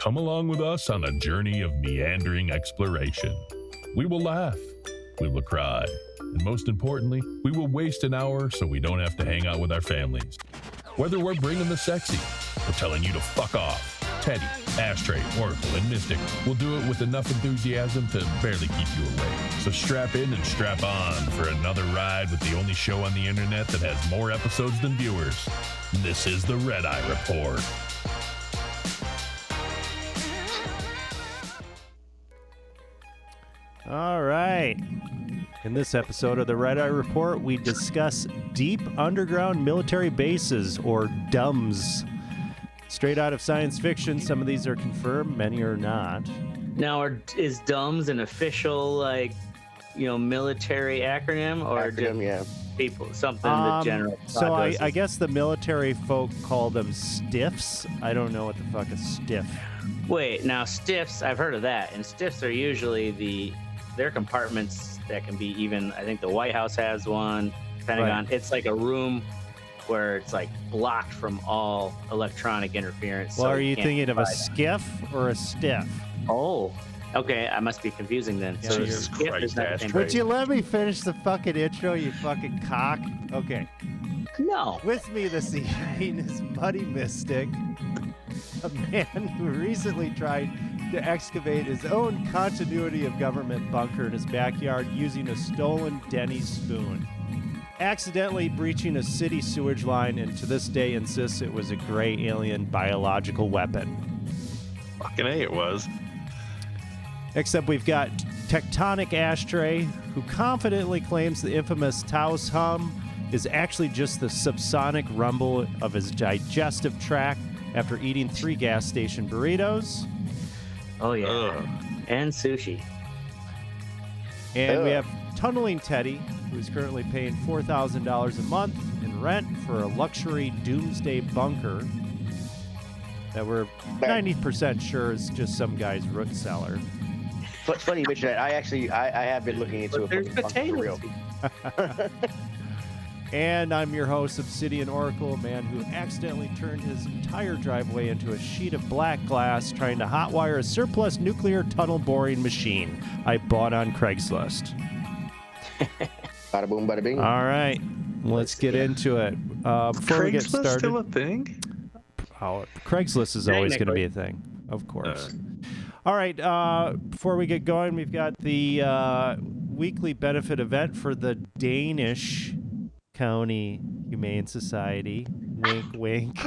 come along with us on a journey of meandering exploration. We will laugh, we will cry, and most importantly, we will waste an hour so we don't have to hang out with our families. Whether we're bringing the sexy or telling you to fuck off, Teddy, Ashtray, Oracle, and Mystic will do it with enough enthusiasm to barely keep you awake. So strap in and strap on for another ride with the only show on the internet that has more episodes than viewers. This is the Red Eye Report. All right. In this episode of the Red Eye Report, we discuss deep underground military bases, or DUMBs. Straight out of science fiction, some of these are confirmed, many are not. Now, is DUMBs an official, military acronym, or people something the general? So I guess the military folk call them stiffs. I don't know what the fuck a stiff. Wait, now stiffs, I've heard of that, and stiffs are usually their compartments that can be even. I think the White House has one. Pentagon. Right. It's like a room where it's like blocked from all electronic interference. Well, are you thinking of a skiff or a stiff? Oh, okay. I must be confusing then. Yeah, so skiff is not the same. Would you let me finish the fucking intro, you fucking cock? Okay. No. With me this evening is Muddy Mystic, a man who recently tried to excavate his own continuity of government bunker in his backyard using a stolen Denny's spoon, accidentally breaching a city sewage line, and to this day insists it was a gray alien biological weapon. Fucking A, it was. Except we've got Tectonic Ashtray, who confidently claims the infamous Taos hum is actually just the subsonic rumble of his digestive tract after eating 3 gas station burritos. Oh, yeah. And sushi. And we have Tunneling Teddy, who's currently paying $4,000 a month in rent for a luxury doomsday bunker that we're 90% sure is just some guy's root cellar. Funny you mention that. I have been looking into it. There's potatoes. And I'm your host, Obsidian Oracle, a man who accidentally turned his entire driveway into a sheet of black glass trying to hotwire a surplus nuclear tunnel boring machine I bought on Craigslist. Bada boom, bada bing. All right, let's get into it. Before we get started, still a thing? Craigslist is always going to be a thing, of course. All right, before we get going, we've got the weekly benefit event for the Danish County Humane Society. Wink, wink.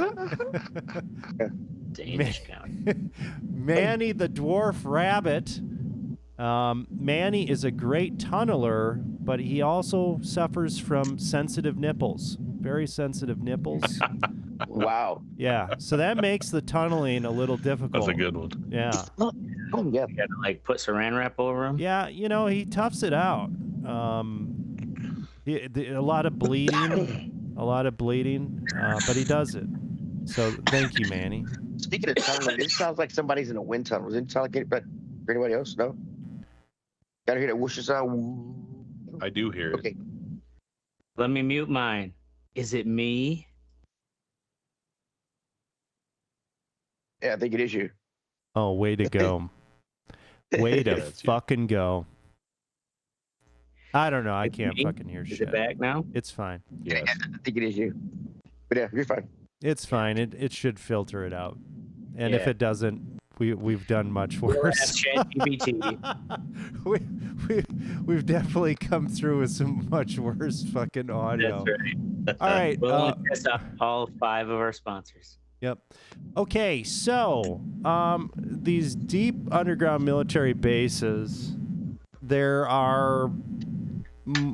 Danish County. Manny the Dwarf Rabbit. Manny is a great tunneler, but he also suffers from sensitive nipples. Very sensitive nipples. Wow. Yeah, so that makes the tunneling a little difficult. That's a good one. Yeah. Oh, yeah. You gotta put saran wrap over him. Yeah, he toughs it out. A lot of bleeding, but he does it. So thank you, Manny. Speaking of tunneling, it sounds like somebody's in a wind tunnel. Does it sound like it, but for anybody else? No? Gotta hear that whoosh sound. I do hear it. Okay. Let me mute mine. Is it me? Yeah, I think it is you. Oh, way to go. Way to fucking go. I don't know. I can't fucking hear shit. Is it back now? It's fine. Yeah, I think it is you. But yeah, you're fine. It's fine. It should filter it out. And if it doesn't, we've done much worse. We've definitely come through with some much worse fucking audio. That's right. All right. We'll piss off all 5 of our sponsors. Yep. Okay, so these deep underground military bases, there are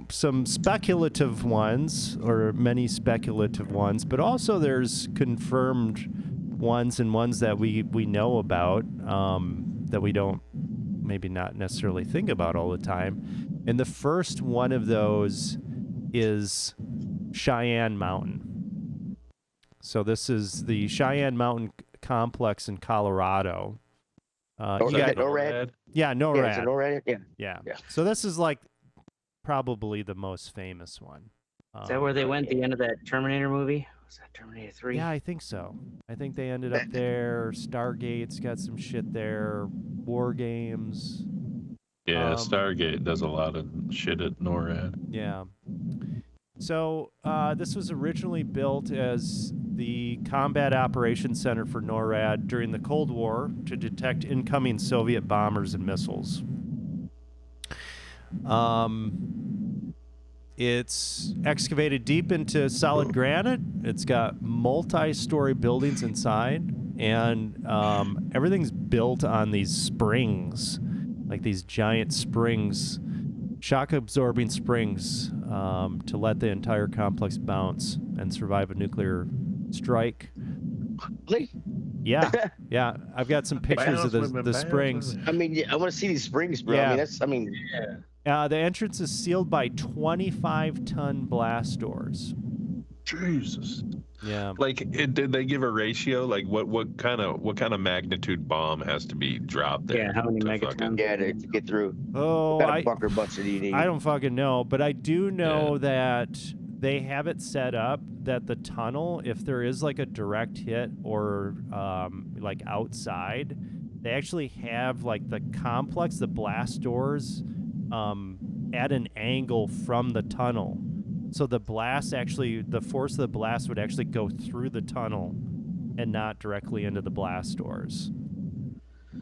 some speculative ones, or many speculative ones, but also there's confirmed ones and ones that we know about that we don't maybe not necessarily think about all the time. And the first one of those is Cheyenne Mountain. So this is the Cheyenne Mountain complex in Colorado. NORAD? Yeah, NORAD. Yeah, NORAD? Yeah. So this is like probably the most famous one. Is that where they went at the end of that Terminator movie? Was that Terminator 3? Yeah, I think so. I think they ended up there. Stargate's got some shit there. War Games. Yeah, Stargate does a lot of shit at NORAD. Yeah. So this was originally built as the Combat Operations Center for NORAD during the Cold War to detect incoming Soviet bombers and missiles. It's excavated deep into solid granite. It's got multi-story buildings inside, and everything's built on these springs, like these giant springs, shock-absorbing springs, to let the entire complex bounce and survive a nuclear strike. Really? Yeah, yeah. I've got some pictures of the springs. I mean, yeah, I want to see these springs, bro. Yeah. I mean, The entrance is sealed by 25-ton blast doors. Jesus. Yeah. Like, did they give a ratio? Like, what kind of magnitude bomb has to be dropped there? Yeah, how many to megatons? yeah, to get through. Oh, What kind of bunker busted do you need? I don't fucking know, but I do know that they have it set up that the tunnel, if there is like a direct hit or like outside, they actually have like the complex, the blast doors, at an angle from the tunnel. So the blast actually, the force of the blast would actually go through the tunnel and not directly into the blast doors.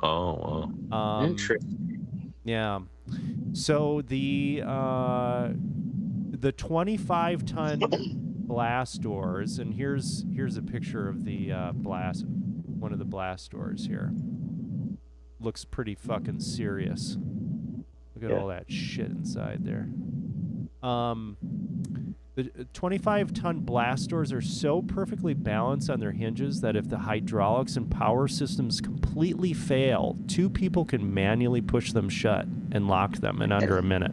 Oh, wow. Interesting. Yeah. So the 25-ton blast doors, and here's a picture of the one of the blast doors here. Looks pretty fucking serious. Look at all that shit inside there. The 25-ton blast doors are so perfectly balanced on their hinges that if the hydraulics and power systems completely fail, 2 people can manually push them shut and lock them in under a minute.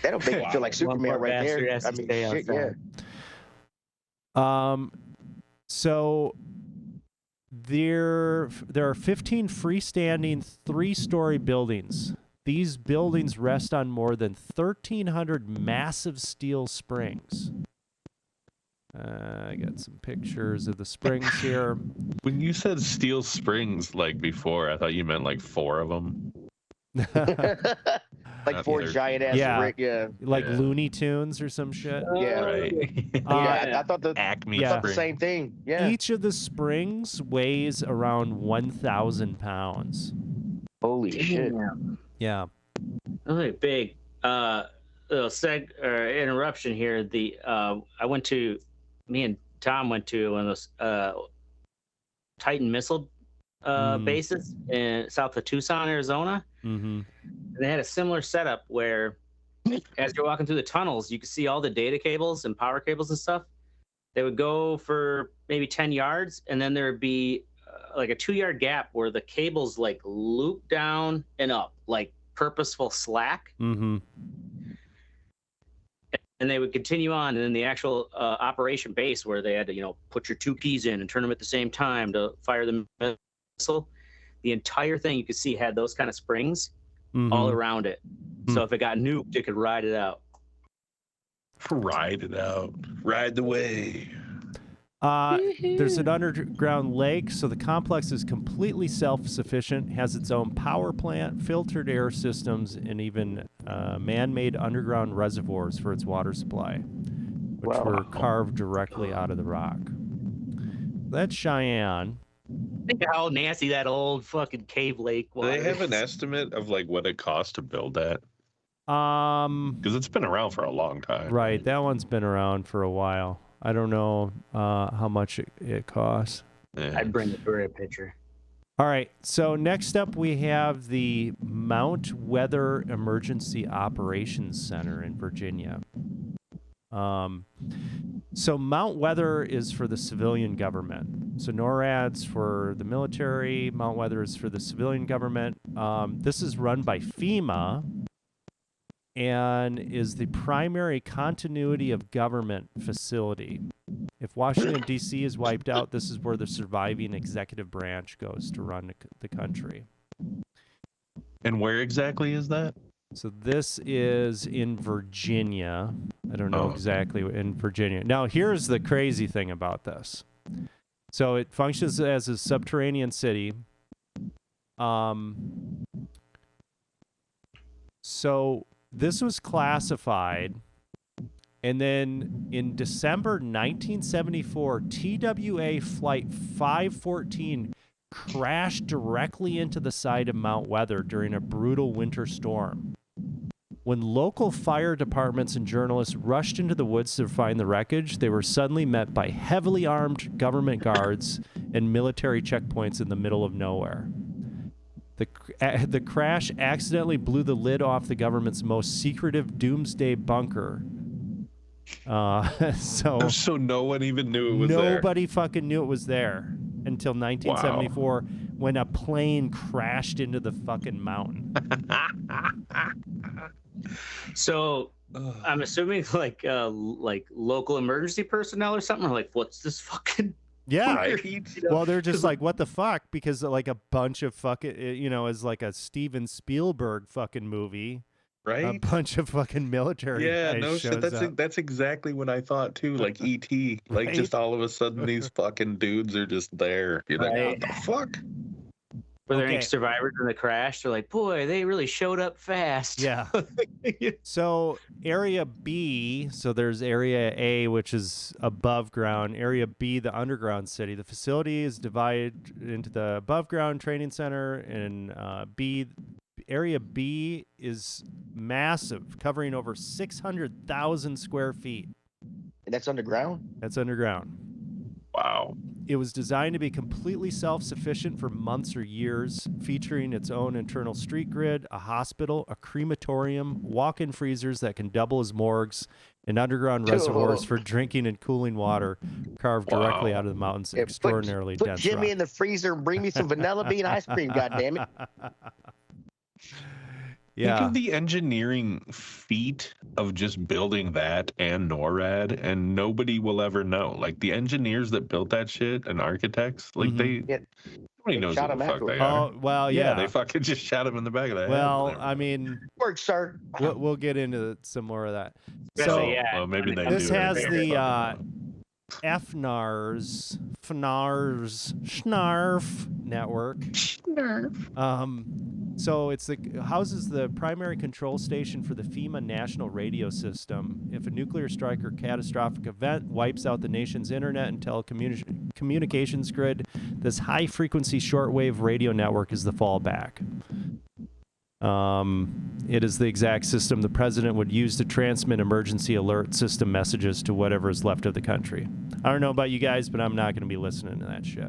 That'll make you feel like Superman right there. I mean, shit, yeah. So there are 15 freestanding 3-story buildings. These buildings rest on more than 1,300 massive steel springs. I got some pictures of the springs here. When you said steel springs like before, I thought you meant like 4 of them. Like 4 giant ass brick, like Looney Tunes or some shit. Yeah, Right. I thought the Acme the Spring. same thing. Yeah. Each of the springs weighs around 1,000 pounds. Holy shit. Yeah. Really big. Little interruption here. Me and Tom went to one of those Titan missile bases in south of Tucson, Arizona. Mm-hmm. And they had a similar setup where, as you're walking through the tunnels, you could see all the data cables and power cables and stuff. They would go for maybe 10 yards, and then there would be like a 2-yard gap where the cables like loop down and up, like purposeful slack. Mm-hmm. And they would continue on, and then the actual operation base where they had to, put your 2 keys in and turn them at the same time to fire the missile. The entire thing you could see had those kind of springs all around it. So if it got nuked, it could ride it out. Ride it out. Ride the way. There's an underground lake, so the complex is completely self-sufficient, has its own power plant, filtered air systems, and even man-made underground reservoirs for its water supply, which were carved directly out of the rock. That's Cheyenne. Think how nasty that old fucking cave lake was. Do they have an estimate of like what it cost to build that? Because it's been around for a long time. Right, that one's been around for a while. I don't know how much it costs. Yeah. I'd bring it for a picture. All right, so next up we have the Mount Weather Emergency Operations Center in Virginia. So Mount Weather is for the civilian government. So NORAD's for the military, Mount Weather is for the civilian government. This is run by FEMA and is the primary continuity of government facility. If Washington, D.C. is wiped out, this is where the surviving executive branch goes to run the country. And where exactly is that? So this is in Virginia. I don't know exactly in Virginia. Now, here's the crazy thing about this. So it functions as a subterranean city. So this was classified, and then in December 1974, TWA Flight 514 crashed directly into the side of Mount Weather during a brutal winter storm. When local fire departments and journalists rushed into the woods to find the wreckage, they were suddenly met by heavily armed government guards and military checkpoints in the middle of nowhere. The crash accidentally blew the lid off the government's most secretive doomsday bunker. So no one even knew it was there. Nobody fucking knew it was there until 1974 when a plane crashed into the fucking mountain. So I'm assuming like local emergency personnel or something are like, what's this fucking Yeah. Right. Well, they're just like, what the fuck? Because like a bunch of fucking, is like a Steven Spielberg fucking movie. Right. A bunch of fucking military. Yeah, guys no shit. shows That's exactly what I thought too. Like E.T. Like Right? just all of a sudden these fucking dudes are just there. You're like, what the fuck? Were there Okay. any survivors in the crash? They're like, boy, they really showed up fast. Yeah. So Area B, so there's Area A, which is above ground. Area B, the underground city. The facility is divided into the above ground training center, and Area B is massive, covering over 600,000 square feet. And that's underground? That's underground. Wow. It was designed to be completely self-sufficient for months or years, featuring its own internal street grid, a hospital, a crematorium, walk-in freezers that can double as morgues, and underground reservoirs for drinking and cooling water carved directly out of the mountain's Yeah, extraordinarily put dense Jimmy rock. in the freezer and bring me some vanilla bean ice cream, goddammit. Yeah. Think of the engineering feat of just building that and NORAD, and nobody will ever know. Like the engineers that built that shit and architects, like Mhm. Yeah, nobody they knows shot what the him fuck they afterwards. are. Oh, well, Yeah, yeah. they fucking just shot him in the back of the head. Well, I mean, Work, sir. we'll get into some more of that. Especially, So yeah. well, maybe they this do. has They the fucking FNARS, Schnarf network. So it's houses the primary control station for the FEMA National Radio System. If a nuclear strike or catastrophic event wipes out the nation's internet and telecommunications grid, this high-frequency shortwave radio network is the fallback. It is the exact system the president would use to transmit emergency alert system messages to whatever is left of the country. I don't know about you guys, but I'm not going to be listening to that shit.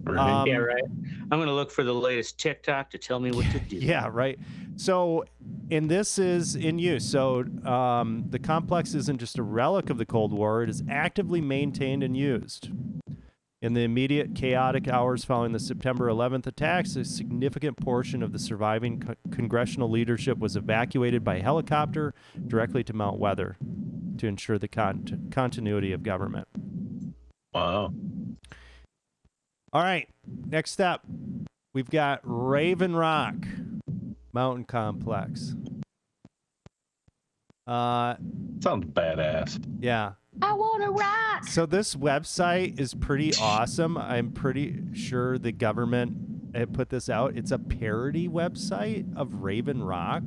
right. Yeah, right. I'm gonna look for the latest TikTok to tell me what to do. Yeah, right. So, and this is in use. So, the complex isn't just a relic of the Cold War; it is actively maintained and used. In the immediate chaotic hours following the September 11th attacks, a significant portion of the surviving congressional leadership was evacuated by helicopter directly to Mount Weather to ensure the continuity of government. Wow. All right, next up, we've got Raven Rock Mountain Complex. Sounds badass. Yeah. I want to rock. So this website is pretty awesome. I'm pretty sure the government had put this out. It's a parody website of Raven Rock,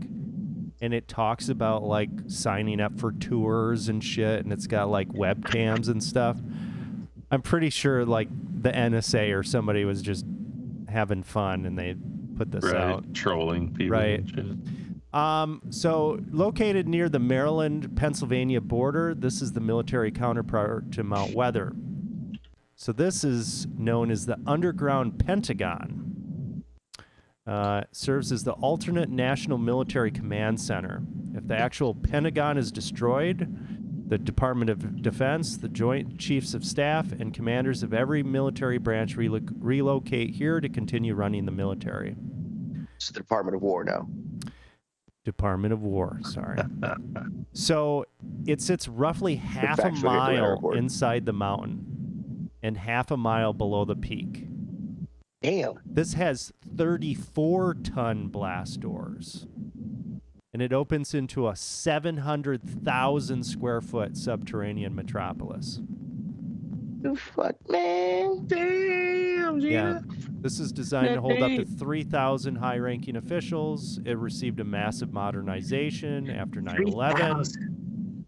and it talks about like signing up for tours and shit, and it's got like webcams and stuff. I'm pretty sure like the NSA or somebody was just having fun and they put this out. Trolling people. Right. And shit. So located near the Maryland-Pennsylvania border, this is the military counterpart to Mount Weather. So this is known as the Underground Pentagon. Serves as the alternate National Military Command Center. If the actual Pentagon is destroyed, the Department of Defense, the Joint Chiefs of Staff, and commanders of every military branch relocate here to continue running the military. It's the Department of War now. Department of War, sorry. So it sits roughly half a factually at the mile airport. inside the mountain and half a mile below the peak. Damn. This has 34-ton blast doors. And and it opens into a 700,000 square foot subterranean metropolis. The fuck, man? Damn, Gina. Yeah. This is designed to hold up to 3,000 high-ranking officials. It received a massive modernization after 9/11.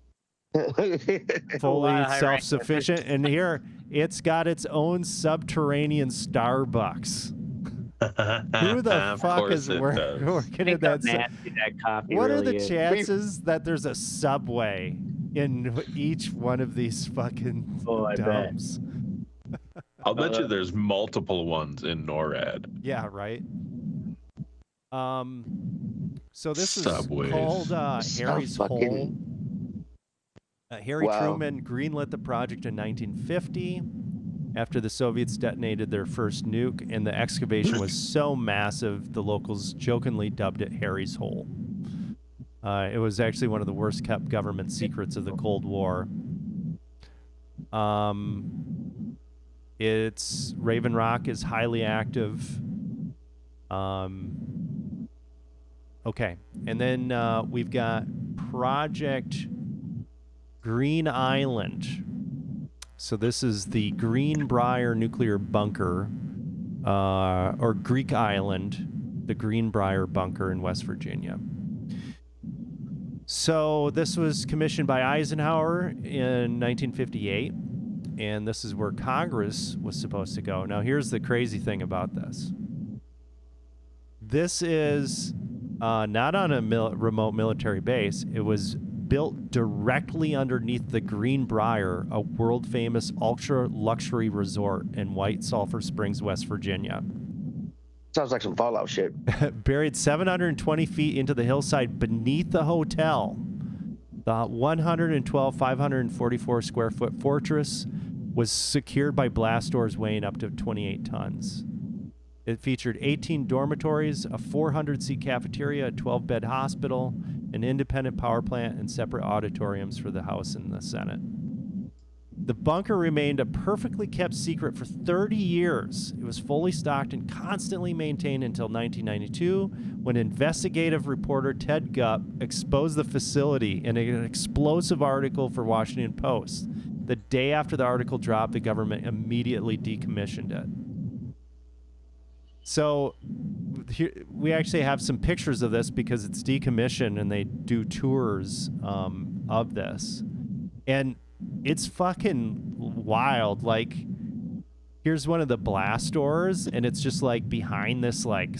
Fully self-sufficient. And here, it's got its own subterranean Starbucks. Who the fuck is working at that? What are the chances that there's a Subway in each one of these fucking dumps? I'll bet you there's multiple ones in NORAD. Yeah, right. So this Subways. is called Harry's Hole. Harry Truman greenlit the project in 1950 after the Soviets detonated their first nuke, and the excavation was so massive, the locals jokingly dubbed it Harry's Hole. It was actually one of the worst kept government secrets of the Cold War. It's Raven Rock is highly active. Okay, and then we've got Project Green Island. So this is the Greenbrier nuclear bunker, or Greek Island, the Greenbrier bunker in West Virginia. So this was commissioned by Eisenhower in 1958, and this is where Congress was supposed to go. Now here's the crazy thing about this. This is not on a remote military base. It was built directly underneath the Greenbrier, a world-famous ultra-luxury resort in White Sulphur Springs, West Virginia. Sounds like some Fallout shit. Buried 720 feet into the hillside beneath the hotel, the 112, 544 square foot fortress was secured by blast doors weighing up to 28 tons. It featured 18 dormitories, a 400-seat cafeteria, a 12-bed hospital, an independent power plant, and separate auditoriums for the House and the Senate. The bunker remained a perfectly kept secret for 30 years. It was fully stocked and constantly maintained until 1992, when investigative reporter Ted Gupp exposed the facility in an explosive article for Washington Post. The day after the article dropped, the government immediately decommissioned it. So here, we actually have some pictures of this because it's decommissioned and they do tours of this. And it's fucking wild. Like, here's one of the blast doors, and it's just like behind this like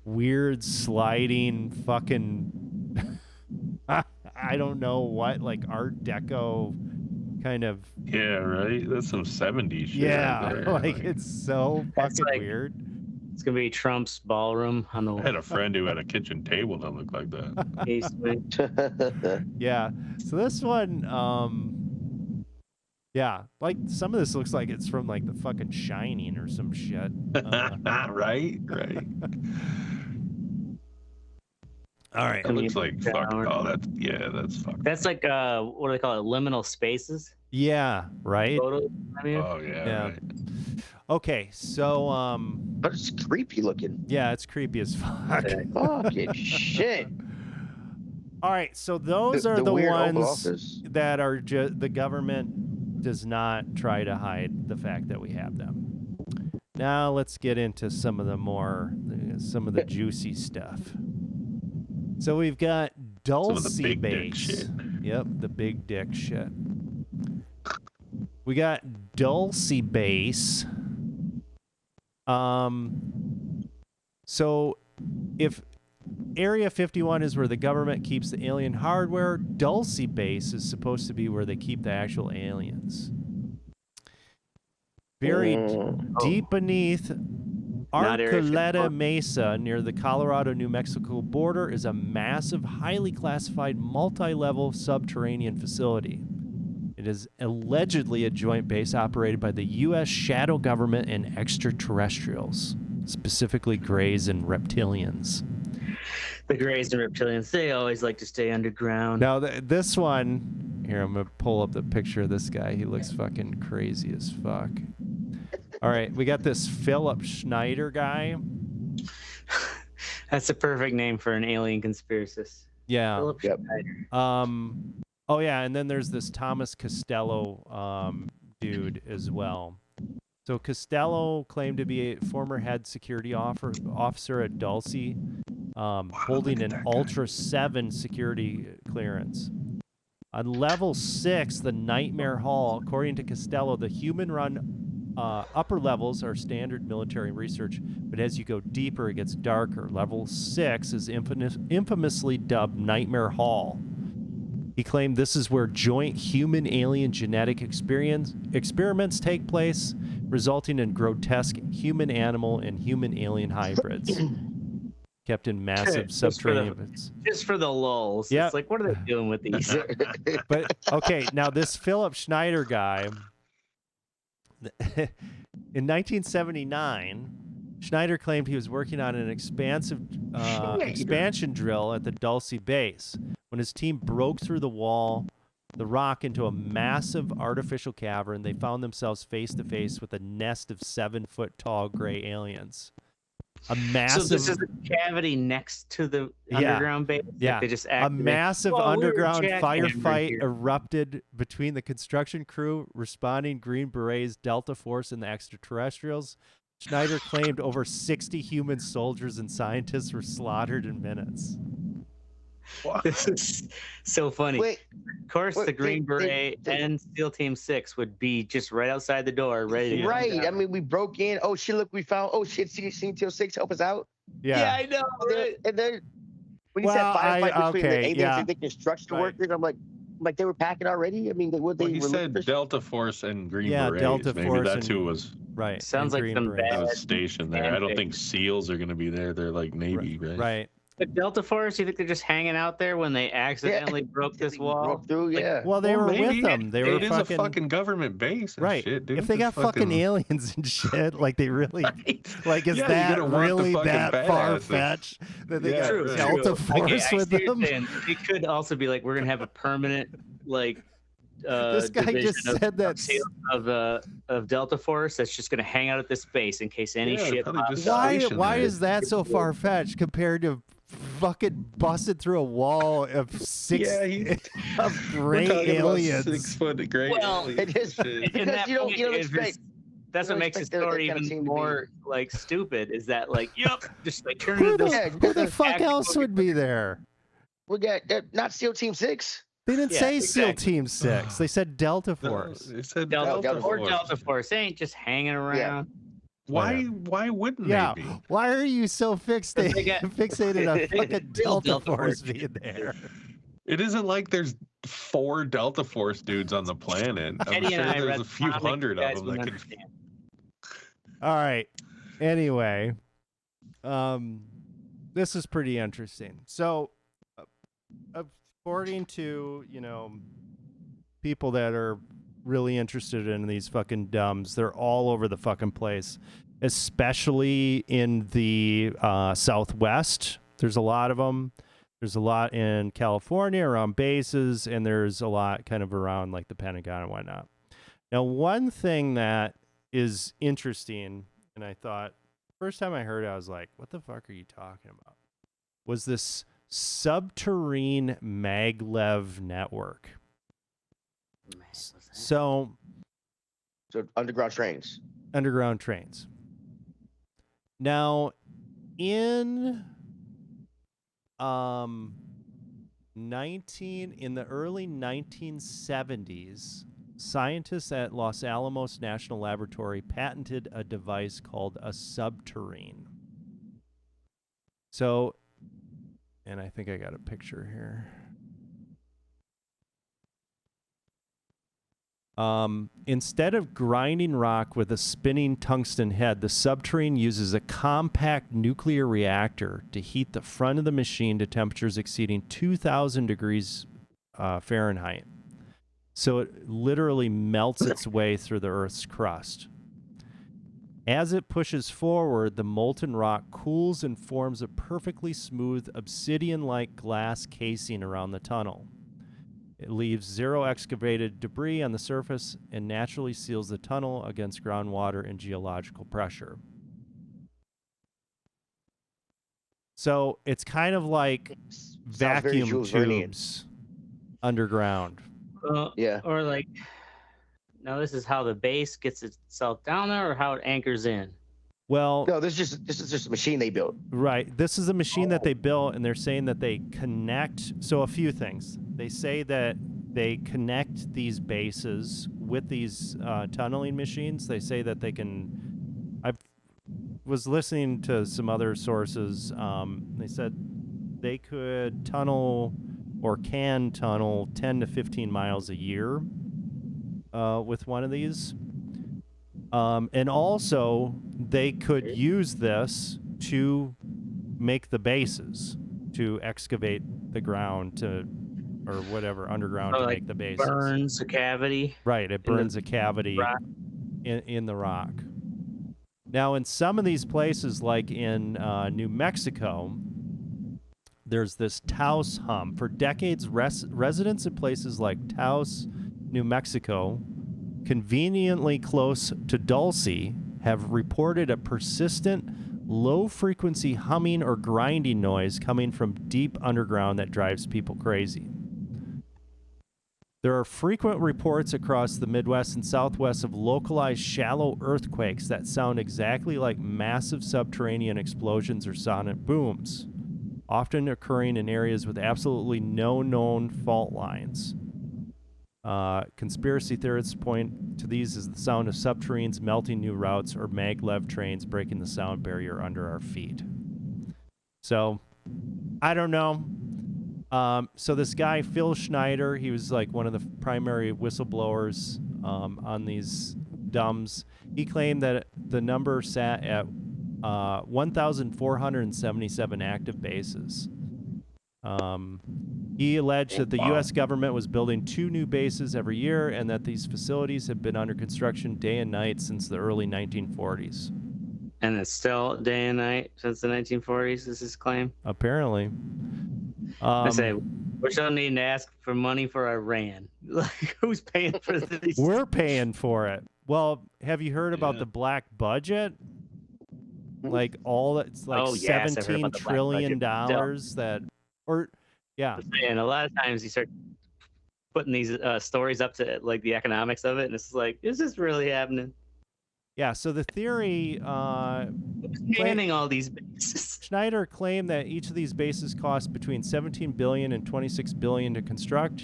weird sliding fucking I don't know what, like Art Deco kind of. Yeah, right? That's some 70s shit. Yeah, right like it's so fucking like, weird. It's gonna be Trump's ballroom on the I had a friend who had a kitchen table that looked like that. basement. Yeah. So this one, yeah, like some of this looks like it's from like the fucking Shining or some shit. Right. All right. It looks like fuck. Oh, that's fucked. That's like what do they call it? Liminal spaces. Yeah. Right. Photos, I mean. Oh yeah. Right. Okay. So But it's creepy looking. yeah, it's creepy as fuck. Fucking shit. All right. So those are The the weird Oval ones Office. that are the government does not try to hide the fact that we have them. Now let's get into some of the juicy stuff. So we've got Dulce big dick Base. shit. Yep, the big dick shit. We got Dulce Base. So if Area 51 is where the government keeps the alien hardware, Dulce Base is supposed to be where they keep the actual aliens. Buried deep beneath Arcoleta Mesa near the Colorado-New Mexico border is a massive, highly classified, multi-level subterranean facility. It is allegedly a joint base operated by the U.S. shadow government and extraterrestrials, specifically Greys and reptilians. The Greys and reptilians, they always like to stay underground. Now, this one, here, I'm going to pull up the picture of this guy. He looks fucking crazy as fuck. All right, we got this Phil Schneider guy. That's a perfect name for an alien conspiracist. Yeah. Philip Yep. Schneider. Oh yeah, and then there's this Thomas Costello dude as well. So Costello claimed to be a former head security officer at Dulce, holding look at an that guy. Ultra 7 security clearance. On level 6, the Nightmare Hall, according to Costello, the human-run upper levels are standard military research, but as you go deeper, it gets darker. Level 6 is infamously dubbed Nightmare Hall. He claimed this is where joint human-alien genetic experiments take place, resulting in grotesque human-animal and human-alien hybrids, kept in massive Just for the- subterranean. Just for the lulls. Yep. It's like, what are they doing with these? But okay, now this Philip Schneider guy, in 1979, Schneider claimed he was working on an expansion drill at the Dulce Base when his team broke through the rock into a massive artificial cavern. They found themselves face to face with a nest of 7-foot-tall gray aliens. A massive. So this is the cavity next to the underground base. Yeah. Like they just A activated- massive Whoa, we were underground jackhammering firefight here. erupted between the construction crew, responding Green Berets, Delta Force, and the extraterrestrials. Schneider claimed over 60 human soldiers and scientists were slaughtered in minutes. This is so funny. Wait, Of course, wait, the Green they- Beret and SEAL Team 6 would be just right outside the door, ready to go. right. I mean, we broke in. Oh shit! Look, we found. Oh shit! See Teal 6 help us out. Yeah, I know. And then when you Well, said firefight between the okay, aliens yeah. and the construction Right. workers, I'm like they were packing already. I mean, what Well, they he were said looking for- Delta Force and Green Yeah, Berets. Delta Maybe Force that's and- who was Right. Sounds and like Green some Berets. bad- stationed there. I don't fanfic. think SEALs are going to be there. They're like Navy, right? Right. The Delta Force, you think they're just hanging out there when they accidentally broke this wall? broke through. Like, Yeah. Well, they were maybe. with them. They were It is fucking, a fucking government base and right. shit, dude. If they got It's fucking aliens and shit, like they really, like is Yeah, you're that gonna want the really fucking that badass. far fetched that they Yeah, got true, Delta true. Force Okay, I with see what you're them? saying. It could also be like we're gonna have a permanent like. This guy division just of- said that. of Delta Force that's just gonna hang out at this base in case any Yeah, shit. probably pops just up. Why? station Why there. is that so far fetched compared to fucking busted through a wall of six Yeah, he- of We're gray talking about aliens? 6-foot gray Well, aliens it is- and shit. And Because that you don't- point you don't is expect- that's you what don't makes the expect that story kind of even scene to be- more like stupid. Is that like, yep, just like turn Who into the, this. Yeah, who the fuck actual- else would be there? We got not SEAL Team 6. They didn't Yeah, say SEAL exactly. Team 6. They said Delta No, Force. it said Delta, Delta or Force. Delta Force. They ain't just hanging around. Why wouldn't Yeah. they be? Why are you so They fixated got- fixated on fucking Real Delta Delta Force Force. being there? It isn't like there's 4 Delta Force dudes on the planet. I'm Eddie sure and I there's read a few comics, hundred you guys of them wouldn't that could. understand. All right. Anyway, this is pretty interesting. So, according to people that are really interested in these fucking dumbs, they're all over the fucking place, especially in the Southwest. There's a lot of them. There's a lot in California around bases, and there's a lot kind of around like the Pentagon and whatnot. Now, one thing that is interesting, and I thought, first time I heard it, I was like, what the fuck are you talking about? Was this Subterrene Mag-Lev network. Man, what's that? So, So underground trains. underground trains. Now, in in the early 1970s, scientists at Los Alamos National Laboratory patented a device called a subterrene. So, and I think I got a picture here. Instead of grinding rock with a spinning tungsten head, the subterrene uses a compact nuclear reactor to heat the front of the machine to temperatures exceeding 2,000 degrees Fahrenheit. So it literally melts its way through the Earth's crust. As it pushes forward, the molten rock cools and forms a perfectly smooth obsidian-like glass casing around the tunnel. It leaves zero excavated debris on the surface and naturally seals the tunnel against groundwater and geological pressure. So it's kind of like Sounds very vacuum Jules Vernean. tubes underground. Yeah. Or like, now this is how the base gets itself down there, or how it anchors in. Well, No, this is just a machine they built. right. This is a machine that they built, and they're saying that they connect. So a few things. They say that they connect these bases with these tunneling machines. They say that they can. I was listening to some other sources. They said they could tunnel or can tunnel 10 to 15 miles a year with one of these. And also, they could use this to make the bases, to excavate the ground or whatever underground Oh, to like make the bases. Burns a cavity. Right, it burns a cavity rock. in the rock. Now, in some of these places, like in New Mexico, there's this Taos hum. For decades, residents in places like Taos, New Mexico, conveniently close to Dulce, have reported a persistent, low-frequency humming or grinding noise coming from deep underground that drives people crazy. There are frequent reports across the Midwest and Southwest of localized shallow earthquakes that sound exactly like massive subterranean explosions or sonic booms, often occurring in areas with absolutely no known fault lines. Conspiracy theorists point to these as the sound of subterraneans melting new routes or Mag-Lev trains breaking the sound barrier under our feet. So, I don't know. So this guy, Phil Schneider, he was like one of the primary whistleblowers on these DUMs. He claimed that the number sat at 1,477 active bases. He alleged that the U.S. government was building 2 new bases every year and that these facilities have been under construction day and night since the early 1940s. And it's still day and night since the 1940s, is his claim? Apparently. I say, we don't need to ask for money for Iran. Like, who's paying for these? We're paying for it. Well, have you heard about the black budget? Like it's like Yes, I've heard $17 about the black trillion budget. And a lot of times you start putting these stories up to like the economics of it, and it's like, is this really happening? Yeah, so the theory, Who's manning all these bases? Schneider claimed that each of these bases cost between $17 billion and $26 billion to construct.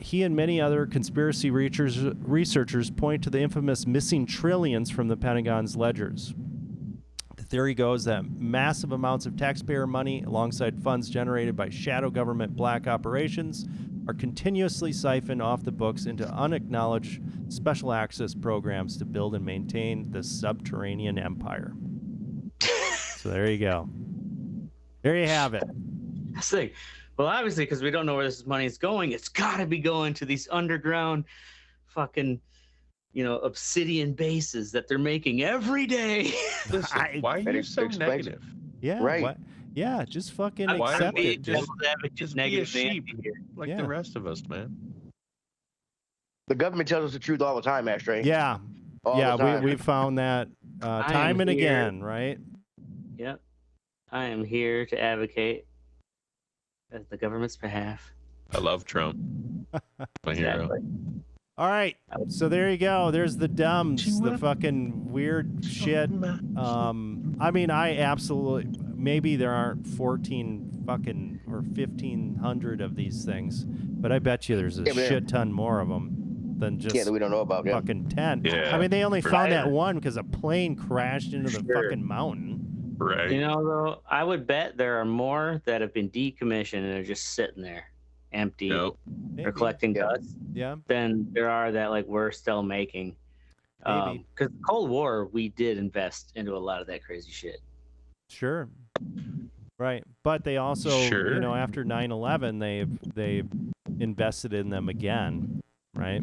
He and many other conspiracy researchers point to the infamous missing trillions from the Pentagon's ledgers. The theory goes that massive amounts of taxpayer money, alongside funds generated by shadow government black operations, are continuously siphoned off the books into unacknowledged special access programs to build and maintain the Subterranean empire. So there you go. There you have it. That's the thing. Well, obviously, because we don't know where this money is going, it's got to be going to these underground fucking, obsidian bases that they're making every day. Listen, why are you so negative? Yeah, Right. Yeah, just fucking Why accept don't we it. just be a negative sheep Nancy here. like the rest of us, man? The government tells us the truth all the time, Ashtray. Yeah, All the time. we found that time and here. again, right? Yep. I am here to advocate at the government's behalf. I love Trump. My hero. All right, so there you go. There's the DUMs, the fucking weird shit. I absolutely, maybe there aren't 14 fucking or 1,500 of these things, but I bet you there's a shit ton more of them than just that we don't know about. Yeah. fucking 10. Yeah, I mean, they only for found sure. that one because a plane crashed into the fucking mountain. Right. Though, I would bet there are more that have been decommissioned and are just sitting there, empty, Nope. Maybe. or collecting dust, Yeah, than there are that like we're still making. Maybe. Because Cold War, we did invest into a lot of that crazy shit. sure. Right, but they also, Sure. after 9/11, they've invested in them again, right?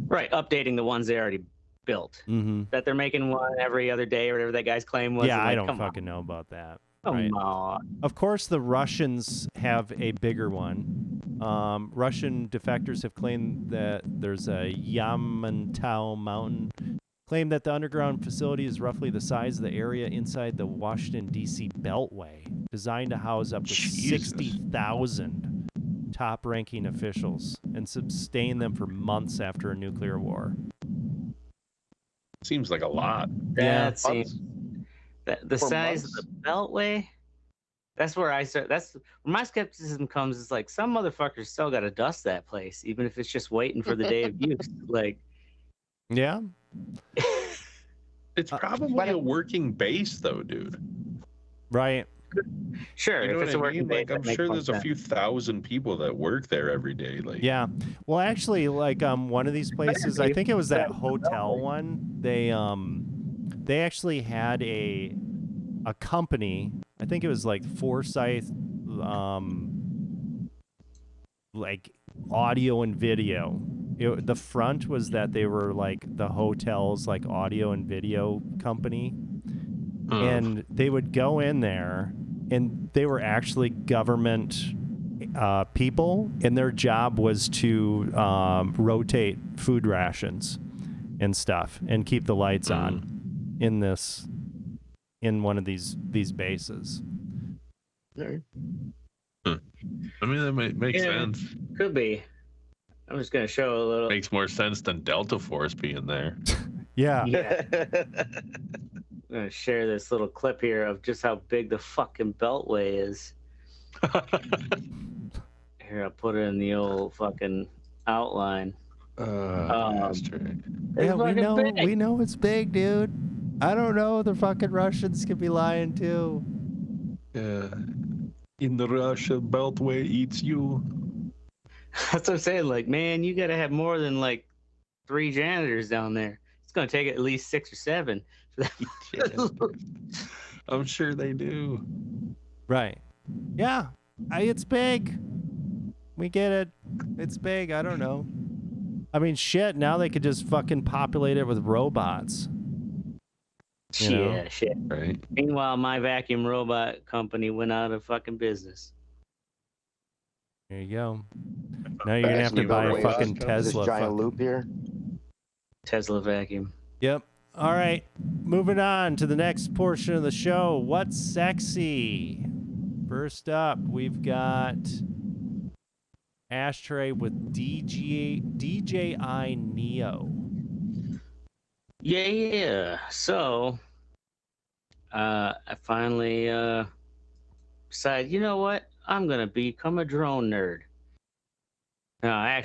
Right, updating the ones they already built. Mm-hmm. That they're making one every other day or whatever that guy's claim was. Yeah, I'm I like, don't come fucking know about that. on, right. Come on. Of course, the Russians have a bigger one. Russian defectors have claimed that there's a Yamantau mountain claim that the underground facility is roughly the size of the area inside the Washington, D.C. Beltway, designed to house up to Jesus. 60,000 top-ranking officials and sustain them for months after a nuclear war. Seems like a lot. Yeah. That seems the For size months? of the Beltway. That's where I start. That's where my skepticism comes. Is like some motherfuckers still got to dust that place, even if it's just waiting for the day of use. Like, Yeah? It's probably but a working base, though, dude. Right. sure, You know if it's what a I working mean? base, Like, that I'm makes sure more there's a sense. few thousand people that work there every day. Like, Yeah. Well, actually, like one of these places, I think it was that hotel one. They actually had a company. I think it was like Forsyth, like audio and video. The front was that they were like the hotel's like audio and video company, and they would go in there, and they were actually government people, and their job was to rotate food rations and stuff and keep the lights on in one of these bases. Alright. I mean, that makes Yeah. sense. Could be. I'm just gonna show a little. Makes more sense than Delta Force being there. Yeah. Yeah. I'm gonna share this little clip here of just how big the fucking Beltway is. Here, I'll put it in the old fucking outline. Asterisk. It's Yeah, we fucking big. know it's big, dude. I don't know. The fucking Russians could be lying too. Yeah. In the Russia, Beltway eats you. That's what I'm saying. Like, man, you gotta have more than like 3 janitors down there. It's gonna take at least 6 or 7. I'm sure they do. Right. Yeah. It's big. We get it. It's big. I don't know. I mean, shit. Now they could just fucking populate it with robots. You know? Yeah, shit. Right. Meanwhile, my vacuum robot company went out of fucking business. There you go. Now you're gonna have to buy a fucking This Tesla. giant fucking- loop here. Tesla vacuum. Yep. All right. Moving on to the next portion of the show. What's sexy? First up, we've got Ashtray with DJI Neo. Yeah. So, I finally decided, you know what? I'm gonna become a drone nerd. No, I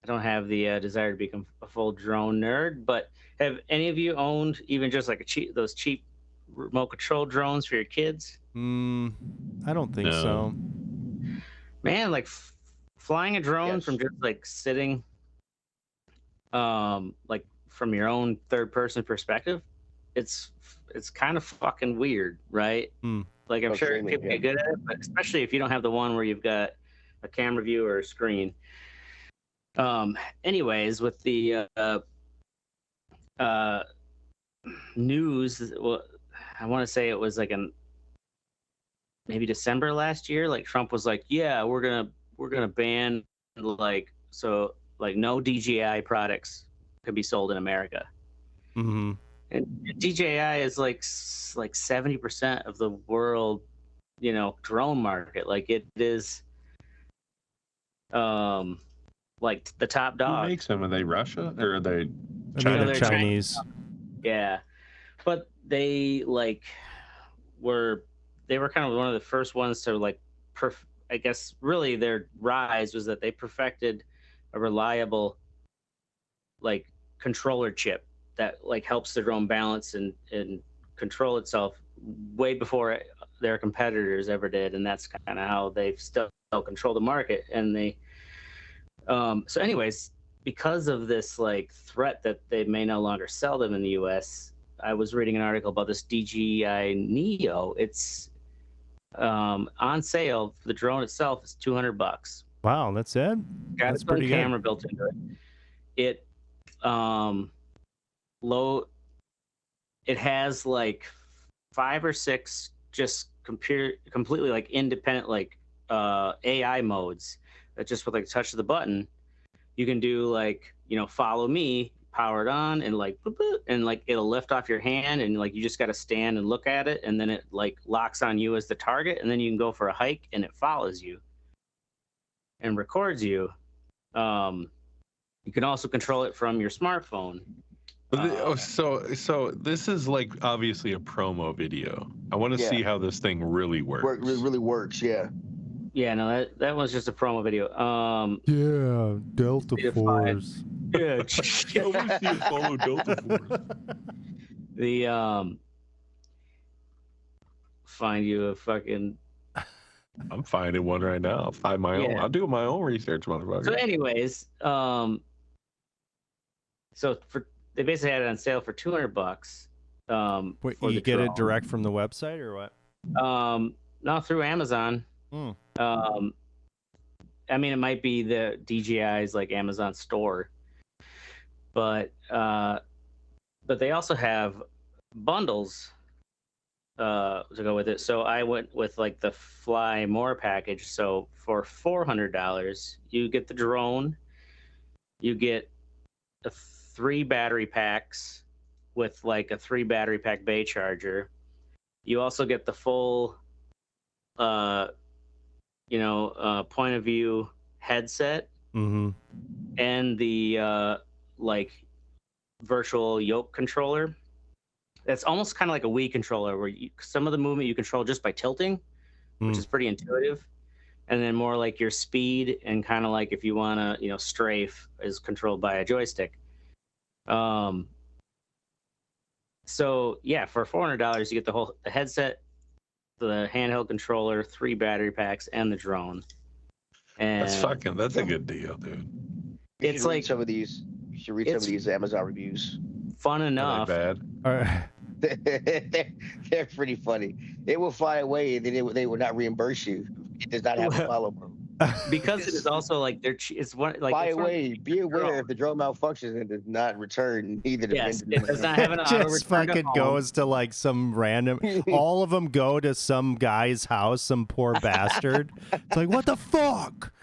don't have the desire to become a full drone nerd. But have any of you owned even just like those cheap remote control drones for your kids? I don't think No. so. Man, like flying a drone Yes. from just like sitting, like from your own third person perspective, it's kind of fucking weird, right? Like I'm Oh, sure streaming, people yeah. get good at it, but especially if you don't have the one where you've got a camera view or a screen. Anyways, with the news, well, I want to say it was like maybe December last year. Like Trump was like, "Yeah, we're gonna ban like no DJI products could be sold in America." Mm-hmm. And DJI is like 70% of the world, drone market. Like it is, like the top Who dog. makes them? Are they Russia or are they I think China? they're They're Chinese. Yeah, but they were kind of one of the first ones to like I guess really their rise was that they perfected a reliable like controller chip that like helps the drone balance and control itself way before their competitors ever did, and that's kind of how they've still control the market. And they so anyways, because of this like threat that they may no longer sell them in the US, I was reading an article about this DJI Neo. It's on sale. The drone itself is $200. Wow, that's it. Got That's its own pretty camera good. built into it. It has like 5 or 6 just completely like independent like AI modes that just with like a touch of the button you can do like follow me, power it on, and like boop, boop, and like it'll lift off your hand, and like you just got to stand and look at it, and then it like locks on you as the target, and then you can go for a hike, and it follows you and records you. You can also control it from your smartphone. So this is like obviously a promo video. I want to see how this thing really works. Really works, yeah. Yeah, no, that was just a promo video. Yeah, Delta Force. Yeah, I want to see it follow Delta Force. the find you a fucking. I'm finding one right now. I'll find my own. I'll do my own research, motherfucker. So, anyways, they basically had it on sale for $200. Wait, you get it direct from the website or what? No, through Amazon. I mean, it might be the DJI's like Amazon store, but they also have bundles to go with it. So I went with like the Fly More package. So for $400, you get the drone, you get 3 battery packs with like a 3 battery pack bay charger. You also get the full point of view headset, and the like virtual yoke controller. That's almost kind of like a Wii controller, where some of the movement you control just by tilting, which is pretty intuitive, and then more like your speed and kind of like if you want to strafe is controlled by a joystick. So yeah, for $400 you get the headset, the handheld controller, 3 battery packs, and the drone. And that's a good deal, dude. It's like some of these. You should read some of these Amazon reviews. Fun enough. Bad. They're pretty funny. It will fly away, and then they will not reimburse you. It does not have a follow up. Because it is also like it's one like fly away. Be aware if the drone malfunctions and does not return either. Yes, it does not have an auto just return fucking to goes to like some random. All of them go to some guy's house, some poor bastard. It's like, what the fuck?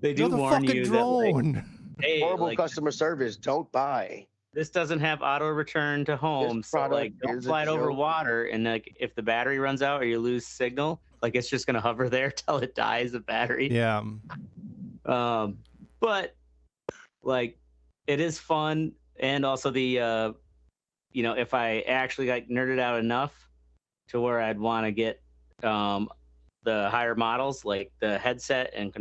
They do warn you drone. that, like, hey, horrible customer service. Don't buy. This doesn't have auto return to home, so like don't fly it over water. And like if the battery runs out or you lose signal, like it's just gonna hover there till it dies of battery. Yeah. But like it is fun, and also the if I actually like nerded out enough to where I'd want to get the higher models, like the headset and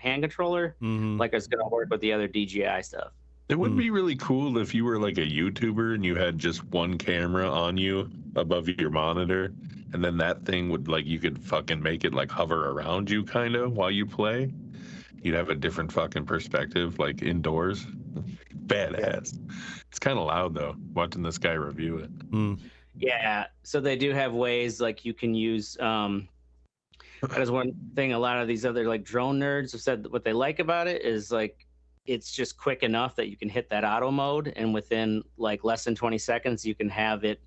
hand controller, like it's gonna work with the other DJI stuff. It would be really cool if you were like a YouTuber and you had just one camera on you above your monitor, and then that thing would like you could fucking make it like hover around you kind of while you play. You'd have a different fucking perspective, like indoors. Badass. It's kind of loud though, watching this guy review it. Yeah, so they do have ways like you can use. That is one thing a lot of these other like drone nerds have said what they like about it is like it's just quick enough that you can hit that auto mode, and within like less than 20 seconds you can have it.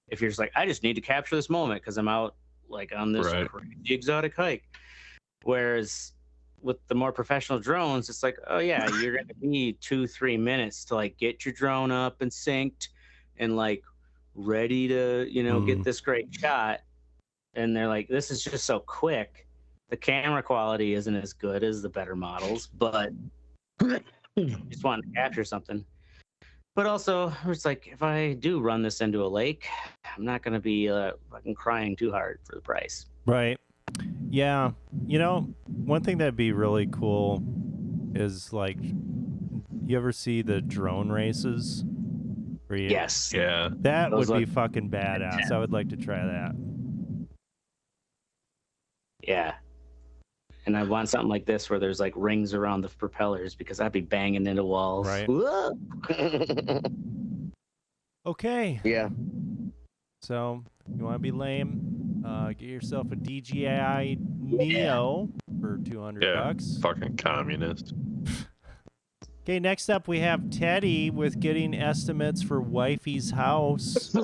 If you're just like, I just need to capture this moment because I'm out like on this crazy exotic hike. Whereas with the more professional drones, it's like, oh yeah, you're gonna need 2-3 minutes to like get your drone up and synced and like ready to get this great shot. And they're like, this is just so quick. The camera quality isn't as good as the better models, but just want to capture something. But also, it's like, if I do run this into a lake, I'm not going to be fucking crying too hard for the price. Right. Yeah. One thing that'd be really cool is like, you ever see the drone races? Yes. Yeah. That would be fucking badass. I would like to try that. Yeah. And I want something like this where there's like rings around the propellers because I'd be banging into walls. Right. Okay. Yeah. So you want to be lame? Get yourself a DJI Neo for $200. Fucking communist. Okay, next up we have Teddy with getting estimates for wifey's house.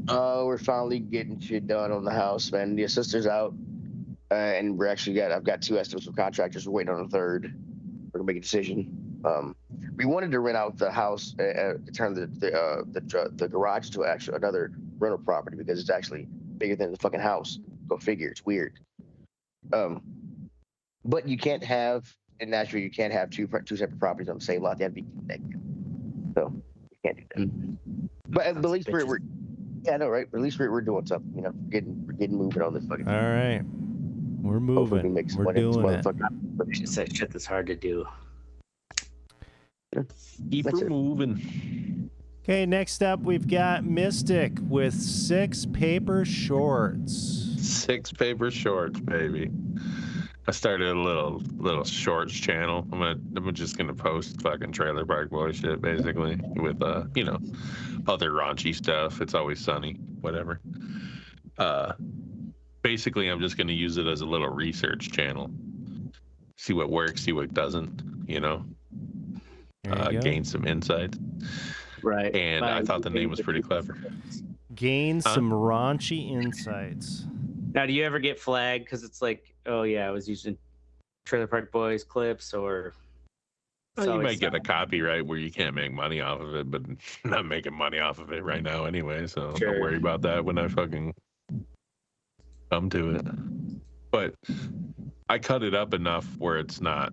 Oh, we're finally getting shit done on the house, man. The sister's out. And we're actually I've got 2 estimates from contractors. We're waiting on a third. We're gonna make a decision. we wanted to rent out the house, turn the garage to actually another rental property because it's actually bigger than the fucking house. Go figure. It's weird. But you can't have in Nashville. You can't have two separate properties on the same lot. They have to be connected. So you can't do that. But at least we're yeah, I know, right? At least we're doing something. You know, we're getting moving on this fucking. All right, we're moving. We're doing it. It's that shit that's hard to do. Keep her moving. Okay, next up we've got Mystic with 6 paper shorts. 6 paper shorts, baby. I started a little shorts channel. I'm just gonna post fucking Trailer Park Boy shit, basically, with you know, other raunchy stuff. It's always sunny, whatever. Basically, I'm just gonna use it as a little research channel. See what works, see what doesn't. You know, gain some insights. Right. And I thought the name was pretty clever. Gain some raunchy insights. Now, do you ever get flagged because it's like, oh yeah, I was using Trailer Park Boys clips, or well, you might get a copyright where you can't make money off of it, but I'm not making money off of it right now anyway, so Sure. Don't worry about that when I fucking come to it. But I cut it up enough where it's not.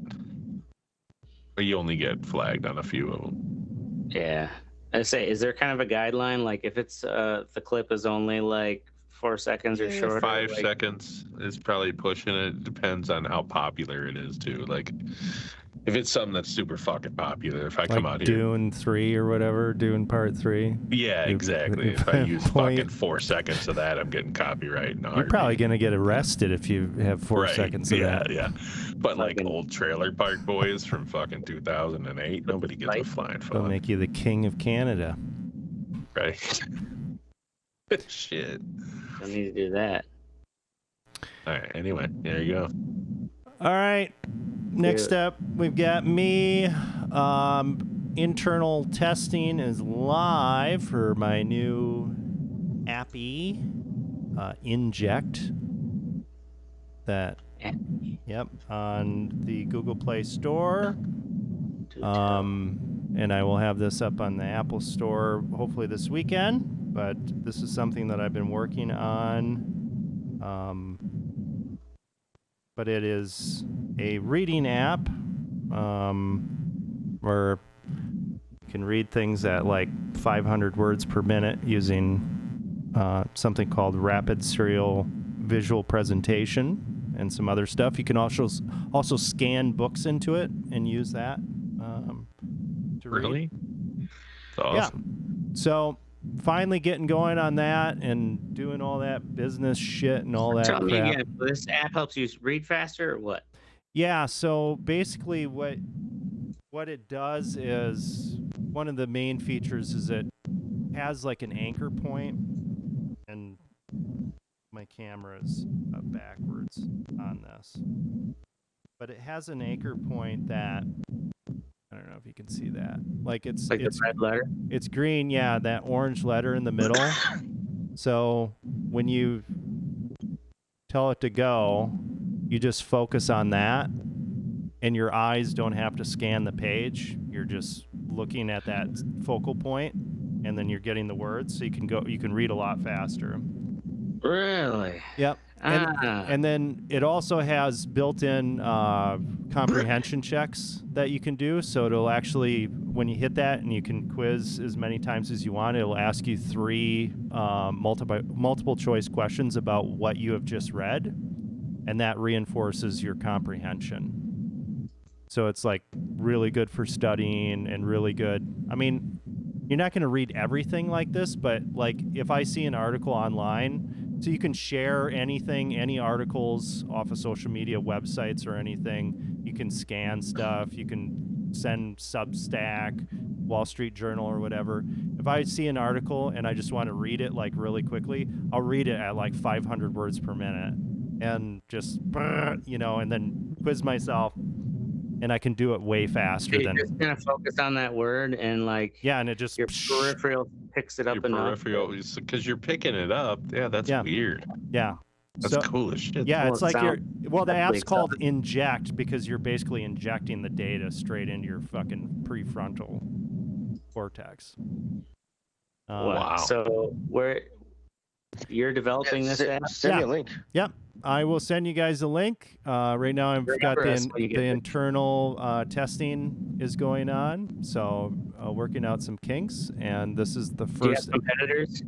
You only get flagged on a few of them. Yeah. I say, is there kind of a guideline? Like if it's the clip is only like 4 seconds or shorter? 5 seconds is probably pushing it. Depends on how popular it is too. Like if it's something that's super fucking popular, if I come out here, Dune 3 or whatever, Dune Part 3. Yeah, exactly. If I use fucking 4 seconds of that, I'm getting copyright. You're probably gonna get arrested if you have 4 seconds of that. Yeah. But like old Trailer Park Boys from fucking 2008, nobody gives a flying fuck. They'll make you the king of Canada. Right. Shit. Don't need to do that. All right. Anyway, there you go. All right. Next up, we've got me. Internal testing is live for my new appy, Inject. That, yep, on the Google Play Store. And I will have this up on the Apple Store hopefully this weekend. But this is something that I've been working on. But it is a reading app where you can read things at like 500 words per minute using something called Rapid Serial Visual Presentation and some other stuff. You can also scan books into it and use that to read. Really? That's awesome. Yeah. So finally getting going on that and doing all that business shit and all that Tell me crap. again, this app helps you read faster or what? Yeah, so basically what it does is one of the main features is it has like an anchor point, and my camera's up backwards on this. But it has an anchor point that I don't know if you can see that. Like it's the red letter? It's green, yeah, that orange letter in the middle. So when you tell it to go, you just focus on that, and your eyes don't have to scan the page. You're just looking at that focal point, and then you're getting the words, so you can read a lot faster. Really? Yep. And then it also has built-in comprehension checks that you can do. So it'll actually, when you hit that and you can quiz as many times as you want, it'll ask you 3 multiple choice questions about what you have just read, and that reinforces your comprehension. So it's like really good for studying and really good. I mean, you're not going to read everything like this, but like if I see an article online, so you can share anything, any articles off of social media websites or anything. You can scan stuff. You can send Substack, Wall Street Journal, or whatever. If I see an article and I just want to read it like really quickly, I'll read it at like 500 words per minute and just, and then quiz myself. And I can do it way faster You're just gonna focus on that word and like and it just your peripheral picks it up enough. Peripheral, because you're picking it up. Yeah, that's weird. Yeah. That's So- cool as shit. Yeah, Well, it's it like you're. Well, the definitely app's called Inject because you're basically injecting the data straight into your fucking prefrontal cortex. Wow. So where you're developing this app? Send me Yeah. a link. Yep, I will send you guys a link. Right now, I've got Remember us when you the get it. internal testing is going on, so working out some kinks, and this is the Do you have first. competitors?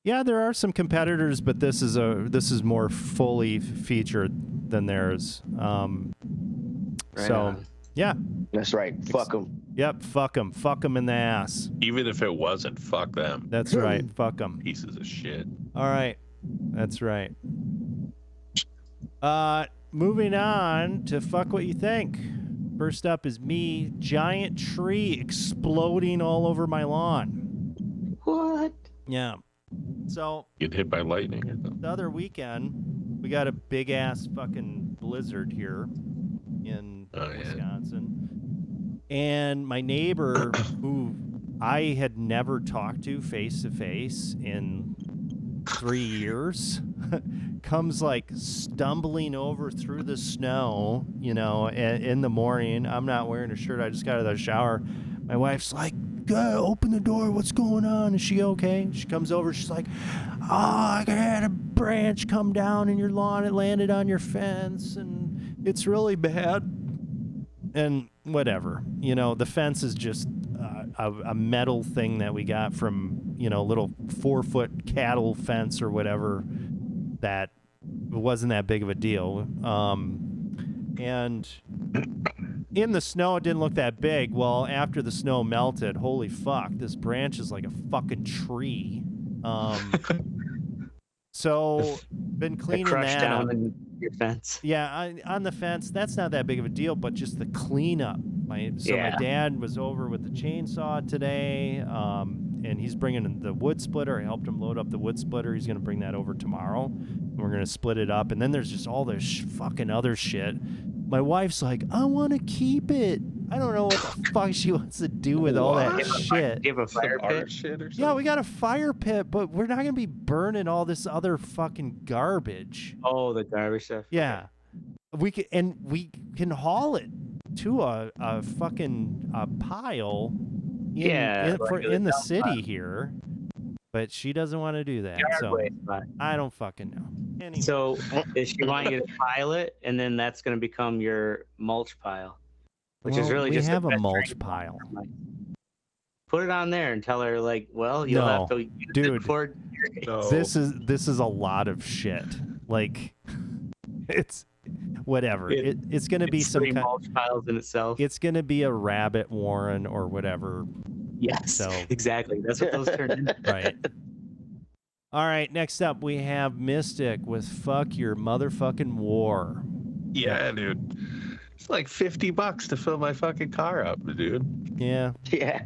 Yeah, there are some competitors, but this is more fully featured than theirs. Right So on. yeah, That's right. Fuck them. yep, fuck them in the ass. Even if it wasn't, fuck them. That's right, fuck them. Pieces of shit. All right, that's right. Moving on to fuck what you think. First up is me, giant tree exploding all over my lawn. What? Yeah. So Get hit by lightning or something. the other weekend, we got a big ass fucking blizzard here in Oh, yeah. Wisconsin. And my neighbor, who I had never talked to face in 3 years, comes like stumbling over through the snow, in the morning. I'm not wearing a shirt. I just got out of the shower. My wife's like, "Go open the door. What's going on? Is she okay?" She comes over. She's like, "Oh, I had a branch come down in your lawn. It landed on your fence, and it's really bad." And whatever, the fence is just a metal thing that we got from, little 4-foot cattle fence or whatever. That wasn't that big of a deal. And in the snow, it didn't look that big. Well, after the snow melted, holy fuck, this branch is like a fucking tree. So, been cleaning Crushed that up. down in your fence. Yeah, on the fence, that's not that big of a deal, but just the cleanup. My dad was over with the chainsaw today, and he's bringing in the wood splitter. I helped him load up the wood splitter. He's going to bring that over tomorrow, and we're going to split it up. And then there's just all this fucking other shit. My wife's like, "I want to keep it." I don't know what the fuck she wants to do with all that What? shit. Do you have a fire Some pit? art shit or something? Yeah, we got a fire pit, but we're not going to be burning all this other fucking garbage. Oh, the garbage stuff. Yeah, we can haul it to a fucking pile in the city here, but she doesn't want to do that. So Yard waste spot. I don't fucking know. Anyway, So is she wanting you to pile it, and then that's going to become your mulch pile, which is well, really we just have a vegetarian mulch pile. Put it on there and tell her like, well, you'll No, have to use dude. it before. No. This is a lot of shit. Like, it's whatever. It's gonna be It's some 3 kind. mulch piles in itself. It's gonna be a rabbit warren or whatever. Yes, So- exactly. That's what those turn into. Right. All right, next up we have Mystic with "Fuck Your Motherfucking War." Yeah, dude. It's like $50 to fill my fucking car up, dude. Yeah. Yeah.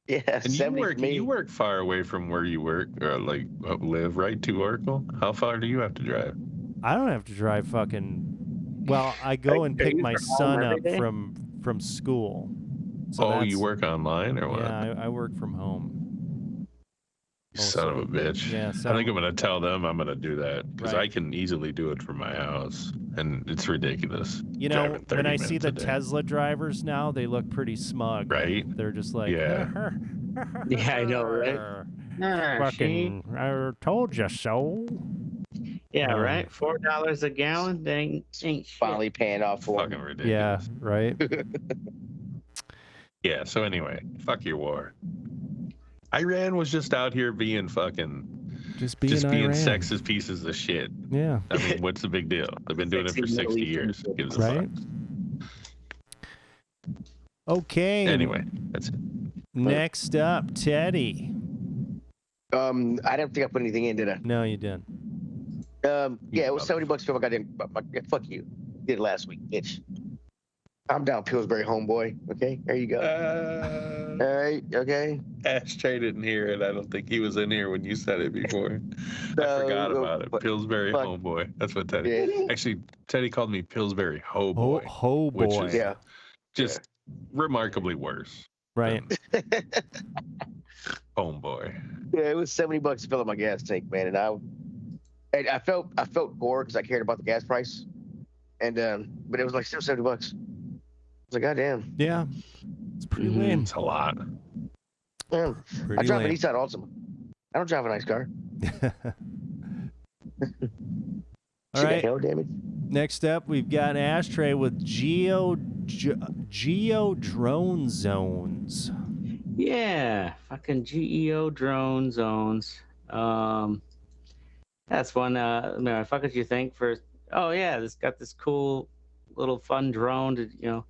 Yeah. And 70 for me. you work far away from where you work or live, right? To Oracle. How far do you have to drive? I don't have to drive fucking. Well, I go and Are pick you my from home son every up day? from school. So Oh, that's- you work online or what? Yeah, I work from home. You son of a bitch. Yeah, I think I'm gonna tell them I'm gonna do that because Right. I can easily do it from my house, and it's ridiculous. You know, driving 30 when I see minutes the a day. Tesla drivers now, they look pretty smug. Right? They're just like, Yeah. Yeah, I know, right? Fucking, I told you so. Yeah, Um, right. $4 a gallon. Dang, ain't shit. Finally paying off for Fucking it. Yeah, ridiculous. right. Yeah. So anyway, fuck your war. Iran was just out here being fucking, Just being just being Iran. sexist pieces of shit. Yeah, I mean, what's the big deal? They've been doing it for Sexy 60 Middle years. Eastern Gives a right. fuck. Okay. Anyway, that's it. Next up, Teddy. I don't think I put anything in, did I? No, you didn't. Yeah, it was $70 for my goddamn. Fuck you. Did it last week, bitch. I'm down Pillsbury, homeboy. Okay, there you go. All right, okay. Ashtray didn't hear it. I don't think he was in here when you said it before. I forgot about it. but- Pillsbury fuck. homeboy. That's what Teddy. Yeah, Actually, Teddy called me Pillsbury ho Oh, boy, ho which boy. is yeah. just remarkably worse. Right. Homeboy. Yeah, it was $70 to fill up my gas tank, man, and And I felt poor because I cared about the gas price, and but it was like still $70. I was like, God damn. Yeah, it's pretty lame. It's a lot. Yeah. Pretty I drive lame. an Nissan Altima. I don't drive a nice car. All See right. the hail damage? Next up, we've got Ashtray with Geo drone zones. Yeah, fucking GEO drone zones. That's one. Fuck what you think for? Oh yeah, this got this cool little fun drone to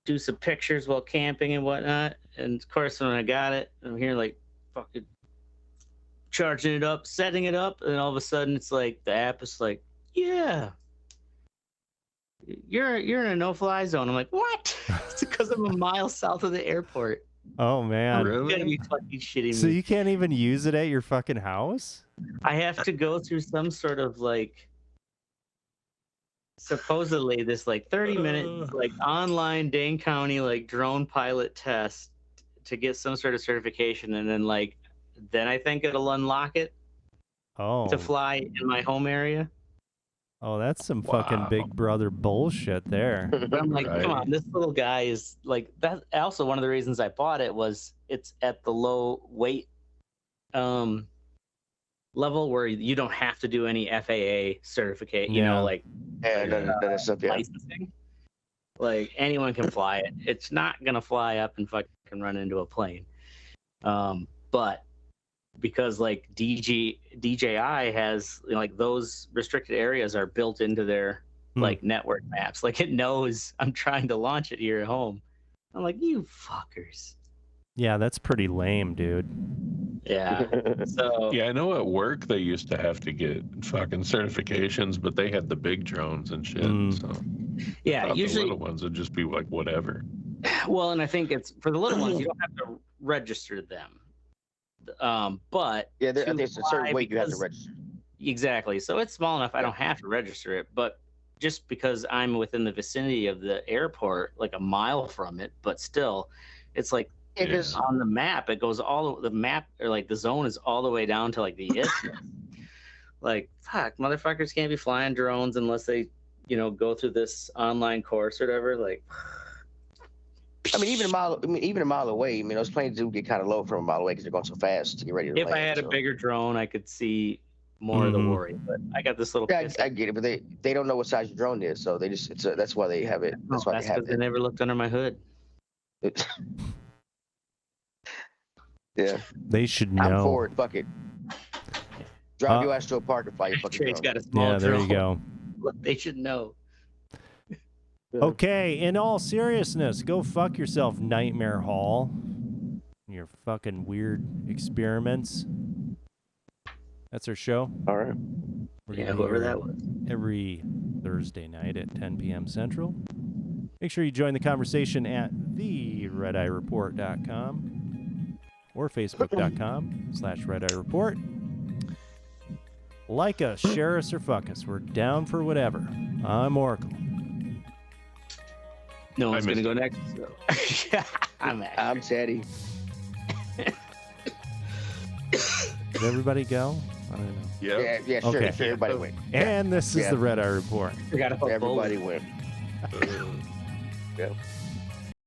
do some pictures while camping and whatnot. And of course, when I got it, I'm here like fucking charging it up, setting it up, and all of a sudden it's like the app is like, yeah, you're in a no-fly zone. I'm like, what? It's because I'm a mile south of the airport. Oh man. You're gonna be fucking shitting me. So you can't even use it at your fucking house? I have to go through some sort of like supposedly this like 30-minute like online Dane County like drone pilot test to get some sort of certification, and then I think it'll unlock it to fly in my home area. Oh, that's some fucking Big Brother bullshit there. But I'm like, Right. come on, this little guy is like that. Also, one of the reasons I bought it was it's at the low weight level where you don't have to do any FAA certificate, Yeah. None of that stuff. Yeah. licensing. Like anyone can fly it. It's not gonna fly up and fucking run into a plane. But because like DJI has like those restricted areas are built into their like network maps. Like it knows I'm trying to launch it here at home. I'm like, you fuckers. Yeah, that's pretty lame, dude. Yeah. So Yeah, I know at work they used to have to get fucking certifications, but they had the big drones and shit. So yeah, the usually little ones would just be like whatever. well, and I think it's for the little ones you don't have to register them. But Yeah, to there's a certain fly weight you have to because- register. Exactly. So it's small enough I don't have to register it, but just because I'm within the vicinity of the airport, like a mile from it, but still, it's like Yeah, 'cause- on the map, it goes the map or like the zone is all the way down to like the isthmus. Like, fuck, motherfuckers can't be flying drones unless they, go through this online course or whatever. Like, I mean, even a mile away. I mean, those planes do get kind of low from a mile away because they're going so fast to get ready to if land. I had a so. bigger drone, I could see more of the worry. But I got this little. Yeah, piss- I get it, but they don't know what size your drone is, so they just that's why they have it. That's why that's they have because they never looked under my hood. it. Yeah, They should I'm know. for it. Fuck it. Drive your ass to a park and fly your fucking Trade's drone. got a small Yeah, there drone. you go. They should know. Okay, in all seriousness, go fuck yourself, Nightmare Hall. Your fucking weird experiments. That's our show. All right. We're Yeah, gonna be whoever here that was. every Thursday night at 10 p.m. Central. Make sure you join the conversation at theredeyereport.com or facebook.com/redeyereport. Like us, share us, or fuck us. We're down for whatever. I'm Oracle. No one's I gonna missed go next. So. I'm Teddy. Did everybody go? I don't know. Yeah. Yeah, sure, Okay. sure. Everybody went. And this is Yeah. the Red Eye Report. Forgot about Everybody went. Uh, Yeah.